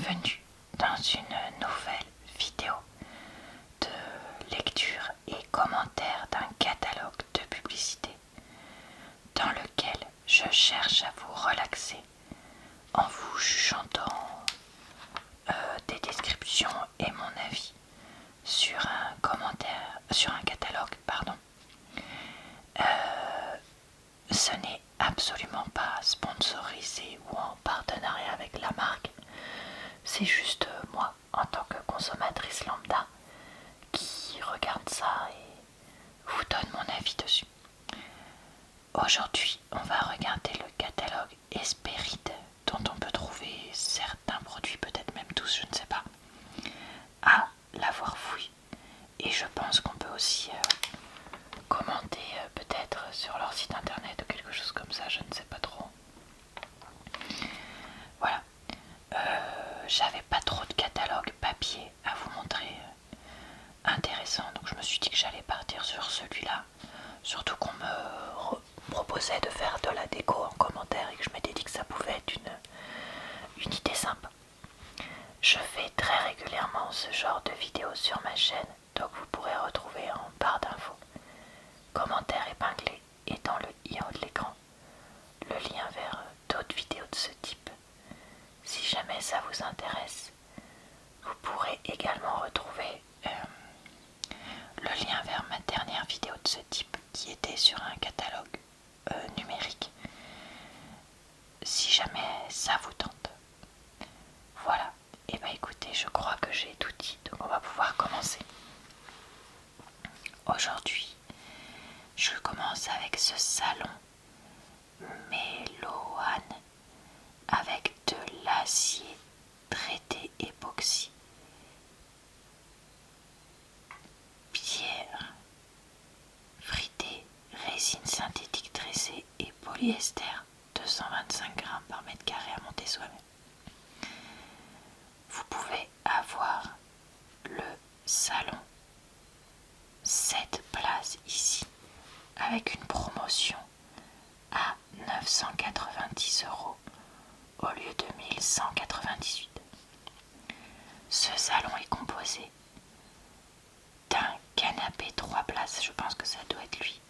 bienvenue dans une nouvelle vidéo de lecture et commentaire d'un catalogue de publicité dans lequel je cherche à vous relaxer en vous chuchotant des descriptions et mon avis sur un catalogue, pardon. Ce n'est absolument pas sponsorisé ou en partenariat avec la marque. C'est juste moi, en tant que consommatrice lambda, qui regarde ça et vous donne mon avis dessus. Aujourd'hui, on va regarder le catalogue Hespéride, dont on peut trouver certains produits, peut-être même tous, je ne sais pas, à l'avoir fouillé. Et je pense qu'on peut aussi commenter peut-être sur leur site internet ou quelque chose comme ça, je ne sais pas trop. Voilà. J'avais pas trop de catalogue papier à vous montrer intéressant, donc je me suis dit que j'allais partir sur celui-là, surtout qu'on me proposait de faire de la déco en commentaire et que je m'étais dit que ça pouvait être une idée sympa. Je fais très régulièrement ce genre de vidéos sur ma chaîne, donc vous pourrez retrouver en barre d'infos, commentaires épinglés et dans le i en haut de l'écran le lien vers d'autres vidéos de ce type. Si jamais ça vous intéresse, vous pourrez également retrouver le lien vers ma dernière vidéo de ce type qui était sur un catalogue numérique, si jamais ça vous tente. Voilà, et bah écoutez, je crois que j'ai tout dit, donc on va pouvoir commencer. Aujourd'hui, je commence avec ce salon Melohan avec de l'acier traité époxy, pierre fritée, résine synthétique tressée et polyester, 225 grammes par mètre carré à monter soi-même. Vous pouvez avoir le salon 7 places ici avec une promotion à 990 € au lieu de 1198. Ce salon est composé d'un canapé 3 places, je pense que ça doit être lui,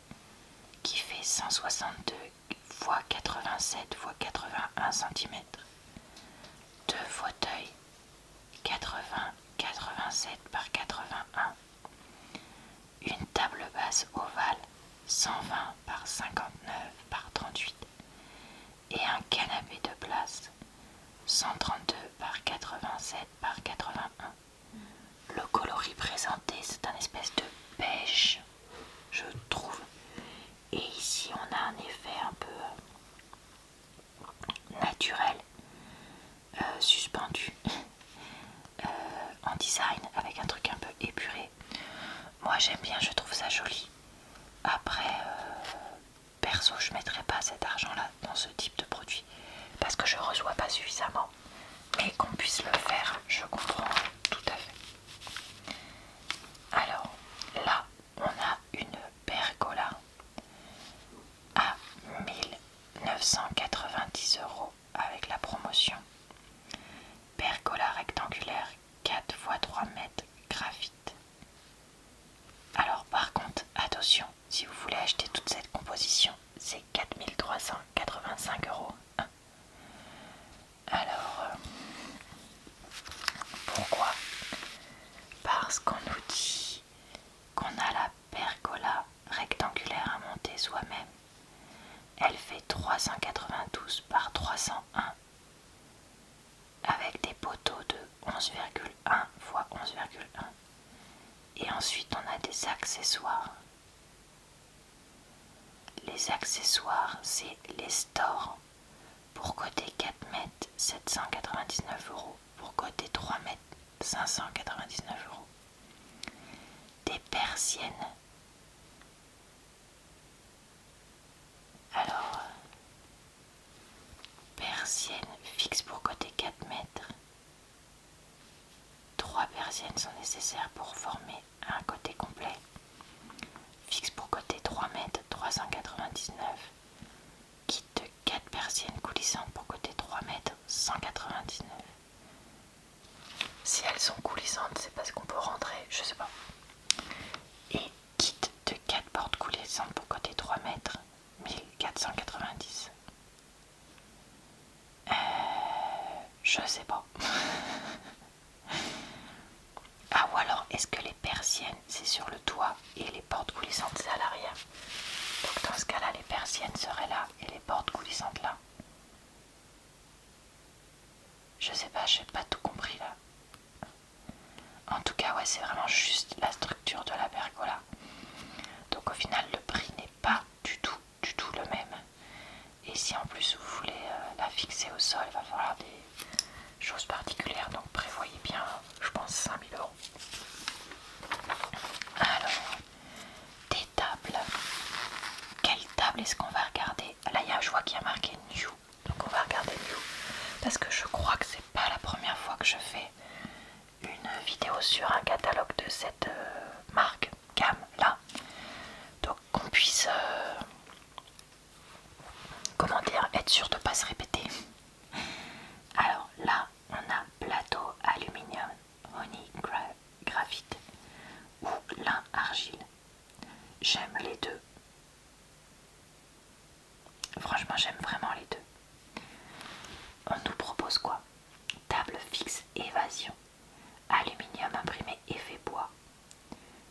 qui fait 162 x 87 x 81 cm, deux fauteuils 80-87 par 81, une table basse ovale 120 par 59 par 38 et un canapé de place 132 par 87 par 81. Le coloris présenté, c'est un espèce de beige, je trouve. Et ici, on a un effet un peu naturel, suspendu, en design, avec un truc un peu épuré. Moi, j'aime bien, je trouve ça joli. Après, perso, je mettrai pas cet argent-là dans ce type de produit parce que je reçois pas suffisamment. Mais qu'on puisse le faire, je comprends tout à fait. Alors là, on a une pergola à 1990 € avec la promotion. Pergola rectangulaire 4 x 3 mètres graphite. Alors par contre, attention, si vous voulez acheter toute cette composition, c'est 4385 €. Alors, pourquoi? Parce qu'on nous dit qu'on a la pergola rectangulaire à monter soi-même. Elle fait 392 par 301 avec des poteaux de 11,1 x 11,1. Et ensuite on a des accessoires. Les accessoires, c'est les stores. Pour côté 4 mètres, 799 €. Pour côté 3 mètres, 599 €. Des persiennes. Alors, persiennes fixes pour côté 4 mètres. 3 persiennes sont nécessaires pour former un côté complet. Fixe pour côté 3 mètres, 399. Kit de 4 persiennes coulissantes pour côté 3 mètres, 199. elles sont coulissantes, c'est parce qu'on peut rentrer, je sais pas. Et kit de 4 portes coulissantes pour côté 3 mètres, 1490. Je sais pas. Ah, ou alors est-ce que les persiennes c'est sur le toit et les portes coulissantes c'est à l'arrière? Donc dans ce cas là les persiennes seraient là et les portes coulissantes là. Je sais pas, j'ai pas tout compris là. En tout cas ouais, c'est vraiment juste la structure de la pergola. Donc au final le prix n'est pas du tout le même. Et si en plus vous voulez la fixer au sol, il va falloir des choses particulières. Donc prévoyez bien, je pense 5000 €. Alors, des tables. Quelle table est-ce qu'on va regarder? Là, je vois qu'il y a marqué New. Donc on va regarder New. Parce que je crois que c'est pas la première fois que je fais une vidéo sur un catalogue de cette marque, gamme là. Donc qu'on puisse, comment dire, être sûr de ne pas se répéter. Alors là, on a plateau aluminium, honey graphite ou lin argile. J'aime les deux. Franchement, j'aime vraiment les deux. On nous propose quoi? Table fixe évasion, aluminium imprimé effet bois,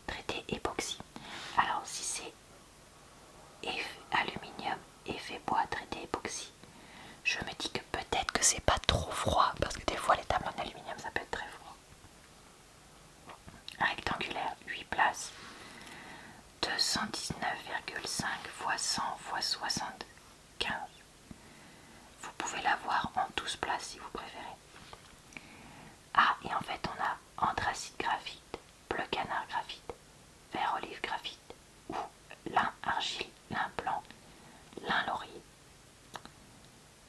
traité époxy. Alors si c'est aluminium effet bois traité époxy, je me dis que peut-être que c'est pas trop froid, parce que des fois les tables en aluminium ça peut être très froid. Rectangulaire, 8 places, 219,5 x 100 x 75. Vous pouvez l'avoir en 12 places si vous préférez. Ah, et en fait on a anthracite graphite, bleu canard graphite, vert olive graphite ou lin argile, lin blanc, lin laurier.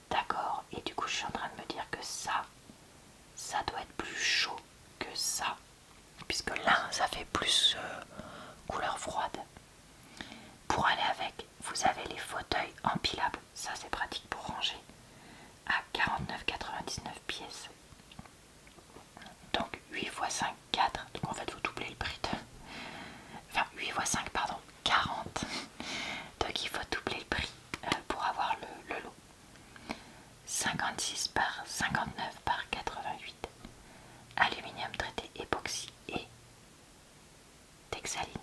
D'accord, et du coup je suis en train de me dire que ça doit être plus chaud que ça, puisque lin ça fait plus couleur froide. Pour aller avec, vous avez les fauteuils empilables, ça c'est pratique pour ranger, à 49,99 pièces. Donc 8 x 5, 4, donc en fait vous doublez le prix de... Enfin 8 x 5 pardon, 40. Donc il faut doubler le prix pour avoir le lot. 56 par 59 par 88. Aluminium traité époxy et texaline.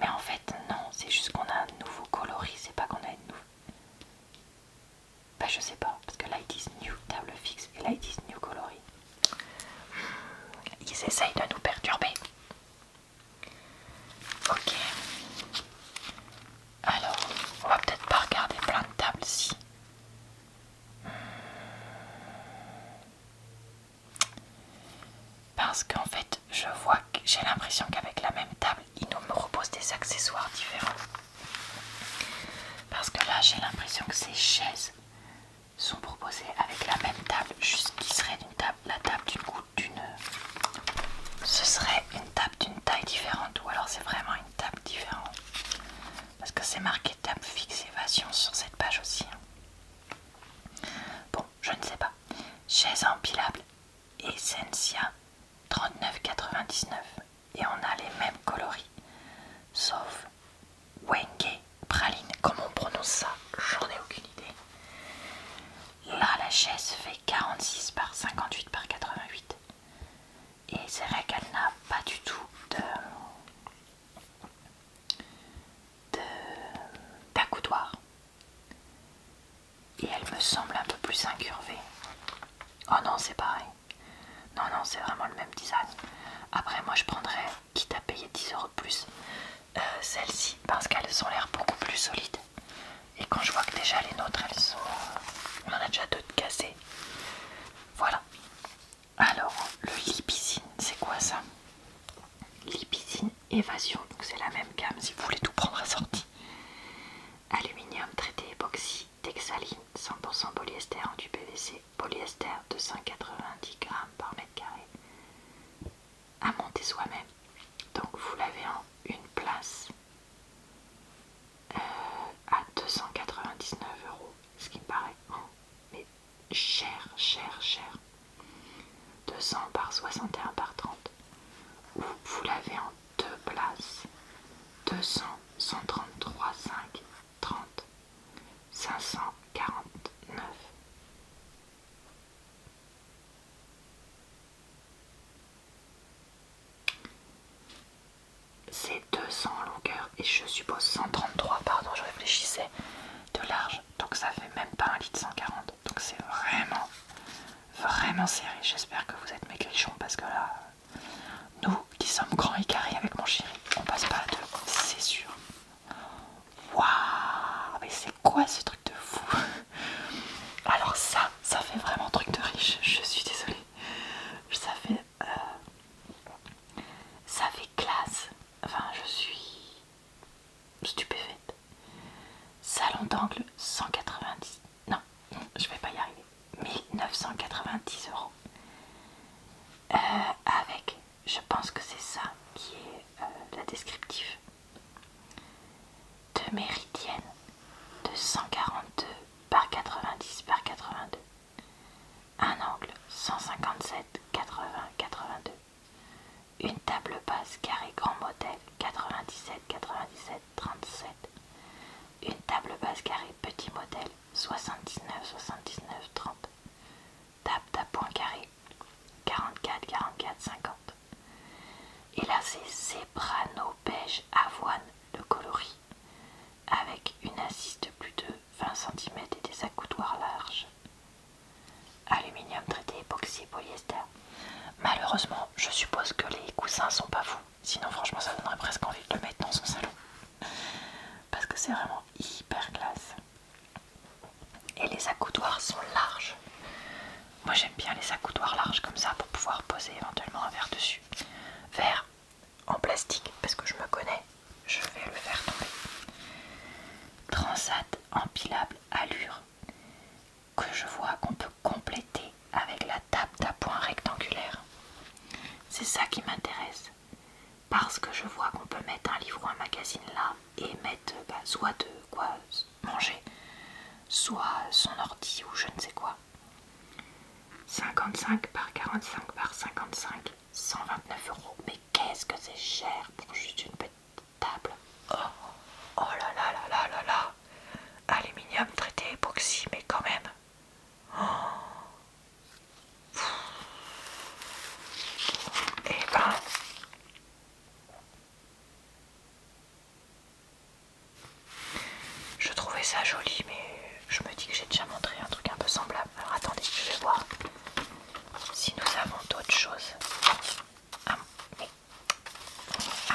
Mais en fait non, c'est juste qu'on a un nouveau coloris, c'est pas qu'on a une nouveau. Bah je sais pas, parce que là ils disent new table fixe et là ils disent new coloris. Ils essayent de nous perturber. Ok. Alors, on va peut-être pas regarder plein de tables si. Parce qu'en fait, je vois que j'ai l'impression qu'avec la même table, ils nous proposent des accessoires différents. Parce que là, j'ai l'impression que ces chaises sont proposées avec la même table, juste qui serait d'une table, la table d'une. Ce serait une table d'une taille différente, ou alors c'est vraiment une table différente. Parce que c'est marqué table fixe évasion sur cette page aussi. Bon, je ne sais pas. Chaise empilable Essentia 39,99 et on a les mêmes coloris. Sauf Wenge praline. Comment on prononce ça? J'en ai aucune idée. Là, la chaise fait 46 par 58 par 88. Et c'est vrai qu'elle n'a pas du tout d'accoudoir. Et elle me semble un peu plus incurvée. Oh non, c'est pareil. Non, c'est vraiment le même design. Après, moi je prendrais, quitte à payer 10 € de plus, celles-ci, parce qu'elles ont l'air beaucoup plus solides. Et quand je vois que déjà les nôtres, elles sont... on en a déjà 2 de cassés. Voilà. Alors, le lit piscine, c'est quoi ça? Lit piscine évasion, donc c'est la même gamme si vous voulez tout prendre assorti. Aluminium traité époxy, texaline, 100% polyester en du PVC, polyester 290 g par mètre carré. À monter soi-même. Donc vous l'avez en une place à 299 €, ce qui me paraît mais cher. 200 par 61 par ou vous l'avez en 2 places. 200, 133, 5, 30, 549. C'est 200 en longueur et je suppose 133, pardon, je réfléchissais, de large. Donc ça fait même pas 1 litre 140. Donc c'est vraiment serré. J'espère que vous êtes mes grichons parce que là, nous qui sommes grands et carrés avec mon chéri, on passe pas à deux, c'est sûr. Waouh, mais c'est quoi ce truc de fou? Alors ça fait vraiment truc de riche, je suis désolée. Ça fait classe. Enfin, je suis stupéfaite. Salon d'angle 190. Non, je vais pas y arriver. 1990 €. Avec, je pense que c'est ça qui est la descriptive. De méridienne de 142 par 90 par 82. Un angle 157, 80, 82. Une table basse carré grand modèle 97, 97, 37. Une table basse carré petit modèle 79, 79, 30. Table d'appoint carré 44, 44, 50. Et là c'est Zebrano beige avoine le coloris avec une assise de plus de 20 cm et des accoudoirs larges. Aluminium traité époxy polyester. Malheureusement, je suppose que les coussins sont pas fous. Sinon, franchement, ça donnerait presque envie de le mettre dans son salon. Parce que c'est vraiment hyper classe. Et les accoudoirs sont larges. Moi, j'aime bien les accoudoirs larges comme ça pour pouvoir poser éventuellement un verre dessus. Verre en plastique, parce que je me connais, je vais le faire tomber. Transat empilable allure, que je vois qu'on peut compléter avec la table d'appoint rectangulaire. C'est ça qui m'intéresse, parce que je vois qu'on peut mettre un livre ou un magazine là et mettre soit de quoi manger, soit son ordi ou je ne sais quoi. 55 par 45 par 55, 129 €. Mais qu'est-ce que c'est cher pour juste une petite table. Oh là là là là là là. Aluminium traité époxy, mais quand même. Et ben, je trouvais ça joli, mais je me dis que j'ai déjà montré un truc un peu semblable. Alors attendez, je vais voir si nous avons d'autres choses à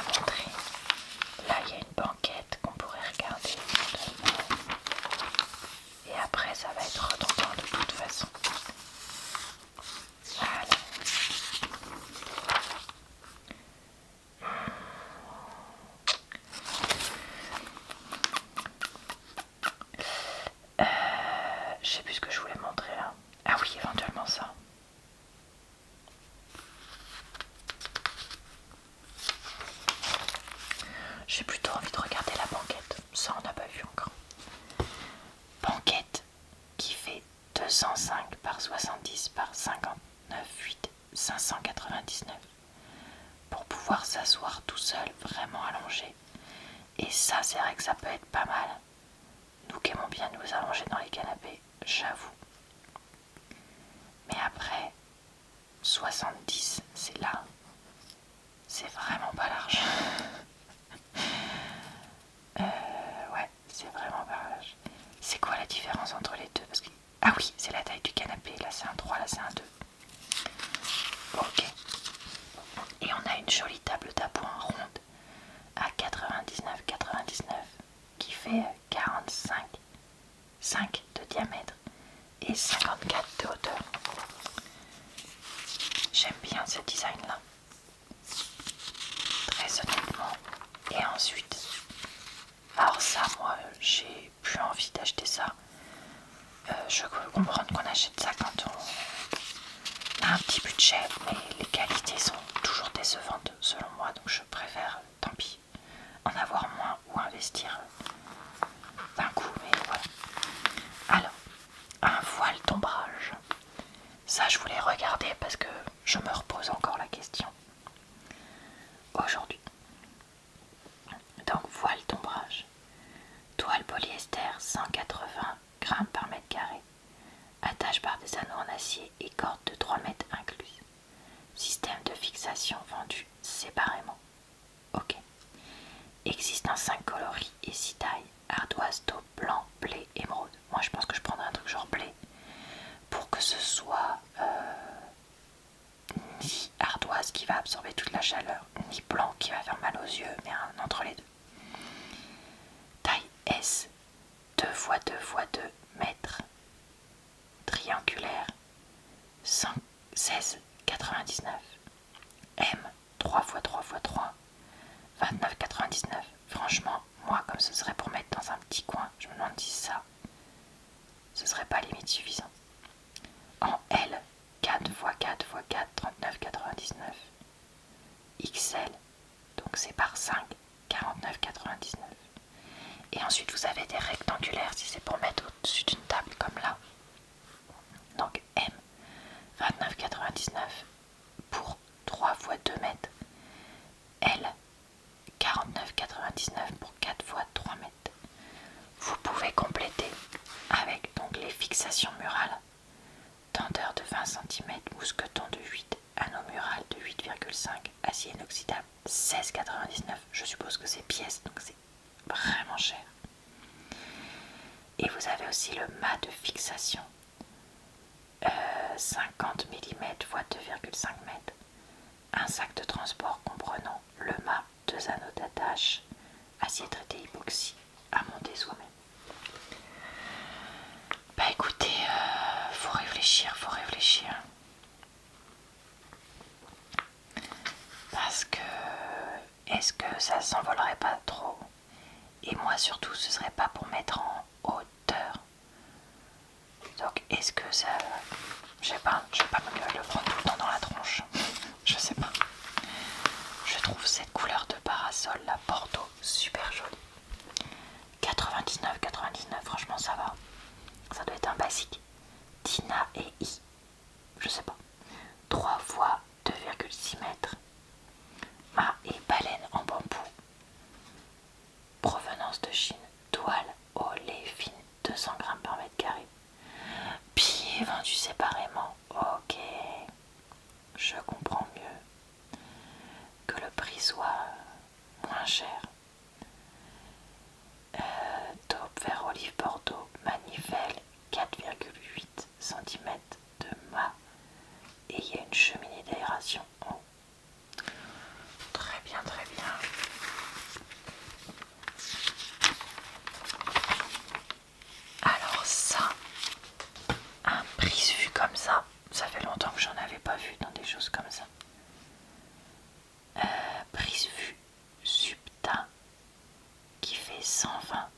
montrer. Là, il y a une banquette qu'on pourrait regarder. Et après, ça va être redondant de toute façon. Voilà. Je sais plus ce que je voulais montrer là. Ah oui, éventuellement ça. J'ai plutôt envie de regarder la banquette. Ça, on n'a pas vu encore. Banquette qui fait 205 par 70 par 59, 8, 599. Pour pouvoir s'asseoir tout seul, vraiment allongé. Et ça, c'est vrai que ça peut être pas mal. Nous qui aimons bien nous allonger dans les canapés, j'avoue. Mais après, 70, c'est là. C'est vraiment pas large. Ouais, c'est vraiment pas large. C'est quoi la différence entre les deux? Parce que... Ah oui, c'est la taille du canapé. Là, c'est un 3, là, c'est un 2. Ok. Et on a une jolie table d'appoint ronde à 99,99 qui fait 45, 5 de diamètre et 54 de hauteur. J'aime bien ce design là, très honnêtement. Et ensuite, alors ça, moi j'ai plus envie d'acheter ça. Je comprends qu'on achète ça quand on a un petit budget, mais les qualités sont toujours décevantes selon moi, donc je préfère, tant pis, en avoir moins ou investir d'un coup, mais voilà. Alors, un voile d'ombrage. Ça, je voulais regarder parce que je me repose encore la question. aujourd'hui. Donc voile d'ombrage, toile polyester 180 grammes par mètre carré, attache par des anneaux en acier et corde de 3 mètres incluse. Système de fixation vendu séparément. Ok. Existe en 5 coloris et 6 tailles. Ardoise, taupe, blanc, blé, émeraude. Moi je pense que je prendrais un truc genre blé pour que ce soit ni ardoise qui va absorber toute la chaleur, ni blanc qui va faire mal aux yeux, mais un entre les deux. Taille S, 2 x 2 x 2 mètres, triangulaire, 16,99. M, 3 x 3 x 3, 29,99. Franchement, moi, comme ce serait pour mettre dans un petit coin, je me demande si ça, ce serait pas limite suffisant. En L, 4 x 4 x 4, 39,99. XL, donc c'est par 5, 49,99. Et ensuite vous avez des rectangulaires si c'est pour mettre au-dessus d'une table comme là. Donc M, 29,99 pour 3 x 2 mètres. L, 49,99 pour 4 x 3 mètres. Vous pouvez compléter avec donc les fixations murales. Tendeur de 20 cm, mousqueton de 8, anneau mural de 8,5, acier inoxydable 16,99. Je suppose que c'est pièce, donc c'est vraiment cher. Et vous avez aussi le mât de fixation 50 mm x 2,5 m. Un sac de transport comprenant le mât, 2 anneaux d'attache, acier traité époxy à monter soi-même. Bah écoutez, faut réfléchir. Parce que est-ce que ça s'envolerait pas trop? Et moi surtout, ce serait pas pour mettre en hauteur. Donc est-ce que ça... Je sais pas me le prendre tout le temps dans la tronche. Je sais pas. Je trouve cette couleur de parasol, la Bordeaux, super jolie. 99,99, franchement ça va. Ça doit être un basique. Tina et I. Je sais pas. 3 fois 2,6 mètres. Mât et baleine en bambou. Provenance de Chine. Toile au lait fine 200 grammes par mètre carré. Pieds vendus séparément. Ok. Je comprends mieux. Que le prix soit moins cher. Taupe vert olive bordeaux. Manivelle 4,8 cm de mât. Et il y a une cheminée d'aération en haut. Très bien. Alors ça, un prise vue comme ça fait longtemps que j'en avais pas vu dans des choses comme ça. Prise vue Subta qui fait 120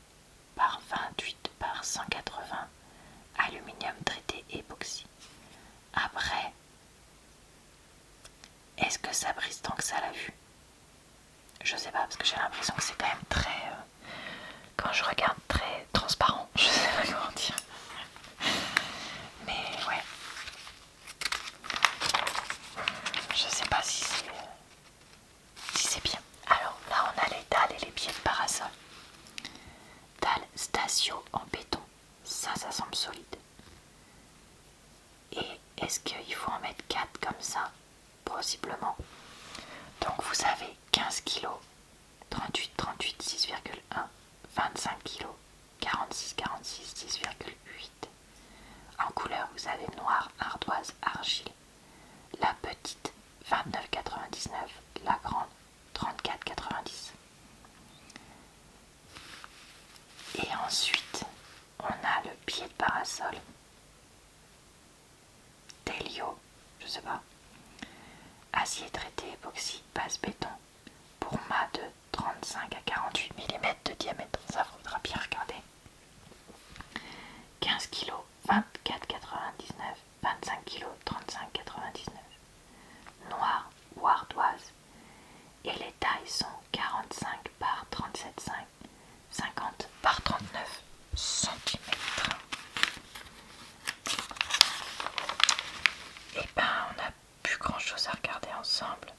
par 28 par 180, aluminium traité époxy. Après, est-ce que ça brise tant que ça la vue? Je sais pas, parce que j'ai l'impression que c'est quand même très, quand je regarde, très transparent. Je sais pas comment dire. Mais ouais. Je sais pas si c'est bien. Alors là, on a les dalles et les pieds de parasol. Dalles Stasio en béton. Ça semble solide. Et est-ce qu'il faut en mettre 4 comme ça? Possiblement. Donc vous avez 15 kg, 38, 6,1, 25 kg, 46, 6,8. En couleur, vous avez noir, ardoise, argile. La petite, 29,99. La grande, 34,90. Et ensuite, on a le pied de parasol. Delio, je sais pas. Acier traité époxy, base béton. Pour mât de 35 à 48 mm de diamètre. Ça faudra bien regarder. 15 kg, 24,99. 25 kg, 35,99. Noir ou ardoise. Et les tailles sont 45 par 37,5, 50 par 39 cm. Et ben on n'a plus grand chose à regarder ensemble.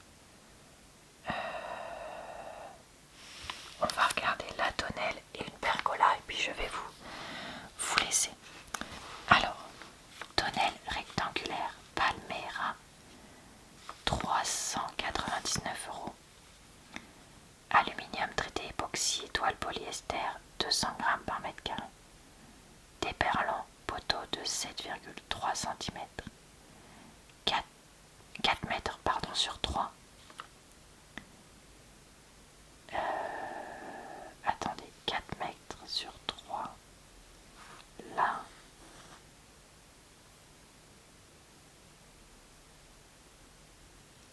centimètres. 4 mètres pardon, sur 3. Attendez, 4 mètres sur 3. Là.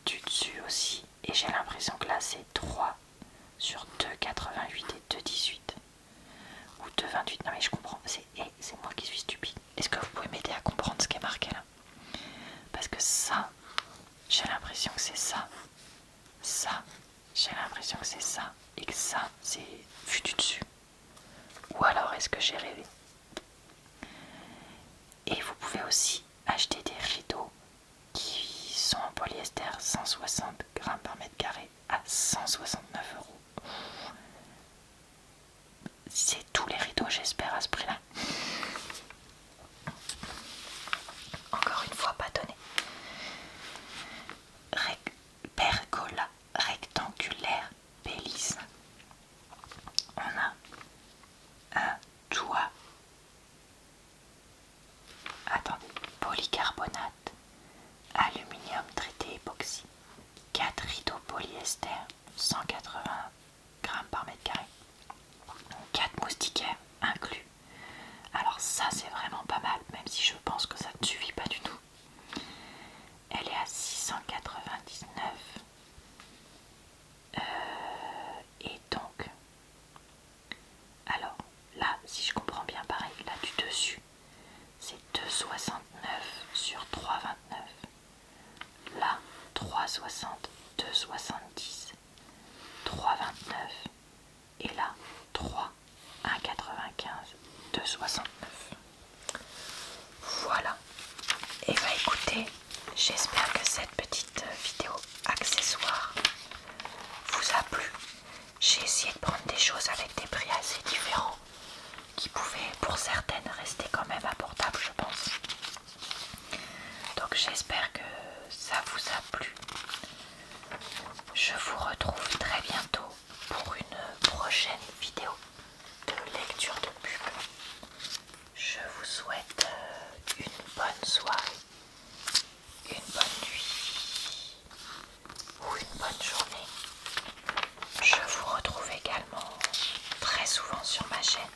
Du dessus aussi. Et j'ai l'impression que là c'est 3 sur 2,88 et 2,18. Ou 2,28. Non mais je comprends. C'est moi qui suis stupide. Est-ce que vous pouvez m'aider à comprendre ce qui est marqué là? Parce que ça, j'ai l'impression que c'est ça. Ça, j'ai l'impression que c'est ça. Et que ça, c'est vu du dessus. Ou alors est-ce que j'ai rêvé? Et vous pouvez aussi acheter des rideaux qui sont en polyester 160 grammes par mètre carré à 169 euros. C'est tous les rideaux, j'espère, à ce prix-là. Encore une fois, pas donné. Pergola rectangulaire Belize. On a un toit. Attendez, polycarbonate, aluminium traité époxy, 4 rideaux polyester, 180 grammes par mètre carré, 4 moustiquaires inclus. Alors ça c'est vraiment pas mal, même si je pense que ça ne suffit pas du tout. Elle est à 699. Et donc, alors là, si je comprends bien, pareil, là du dessus, c'est 2,69 sur 3,29. Là, 3,60, 2,70, 3,29. Et là, 3, 1,95, 2,69. Voilà. Et bah écoutez, j'espère que cette petite vidéo accessoire vous a plu. J'ai essayé de prendre des choses avec des prix assez différents qui pouvaient pour certaines rester quand même abordables, je pense. Donc j'espère que ça vous a plu. Je vous retrouve très bientôt pour une prochaine vidéo de lecture de pub. Je vous souhaite une bonne soirée, une bonne nuit ou une bonne journée. Je vous retrouve également très souvent sur ma chaîne